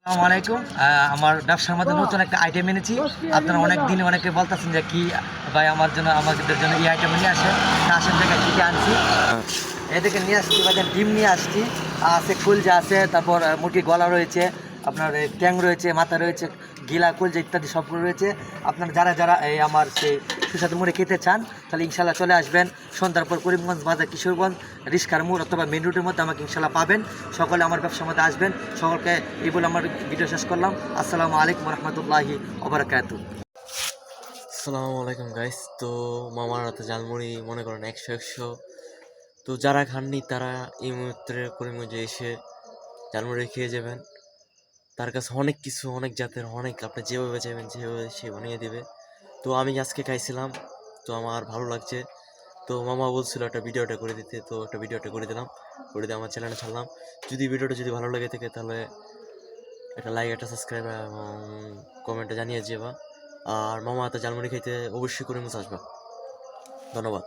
আসসালামু আলাইকুম। আমার ব্যবসার মধ্যে নতুন একটা আইটেম এনেছি। আপনারা অনেক দিন অনেকে বলতেছেন যে কি ভাই আমাদের জন্য এই আইটেম নিয়ে আসেন। আসেন জায়গায় কী আনছি এদিকে নিয়ে আসছি, ভাই ডিম নিয়ে আসছি, আছে কুলজা আছে, তারপর মুরগির গলা রয়েছে, আপনার ট্যাং রয়েছে, মাথা রয়েছে, গিলা কুলজা ইত্যাদি সবগুলো রয়েছে। আপনারা যারা যারা এই আমার সেই সুস্বাদু মুড়ি খেতে চান তাহলে ইনশাল্লাহ চলে আসবেন। সন্ধ্যার পর করিমগঞ্জ বাজার, কিশোরগঞ্জ রিস্কার মোড় অথবা মেন রুটের মধ্যে আমাকে ইনশাল্লাহ পাবেন। সকলে আমার ব্যবসার মধ্যে আসবেন। সকলকে এই বলে আমার ভিডিও শেষ করলাম। আসসালামু আলাইকুম রহমতুল্লাহি ওবারাকাতুহু। আসসালামু আলাইকুম গাইস। তো মামার হাতে ঝালমুড়ি মনে করেন 100 তো যারা খাননি তারা এই মুহূর্তে করিমগঞ্জে এসে ঝালমুড়ি খেয়ে যাবেন। তার কাছে অনেক কিছু, অনেক জাতের, অনেক আপনি যেভাবে চাইবেন যেভাবে সে বানিয়ে দেবে। তো আমি আজকে খাইছিলাম, তো আমার ভালো লাগছে। তো মামা বলছিল একটা ভিডিওটা করে দিতে, তো একটা ভিডিওটা করে দিলাম, করে দিয়ে আমার চ্যানেলে ছাড়লাম। যদি ভিডিওটা যদি ভালো লাগে থাকে তাহলে একটা লাইক, একটা সাবস্ক্রাইব এবং কমেন্টে জানিয়ে যাবা। আর মামা হাতে ঝালমুড়ি খাইতে অবশ্যই করিমগঞ্জ আসবা। ধন্যবাদ।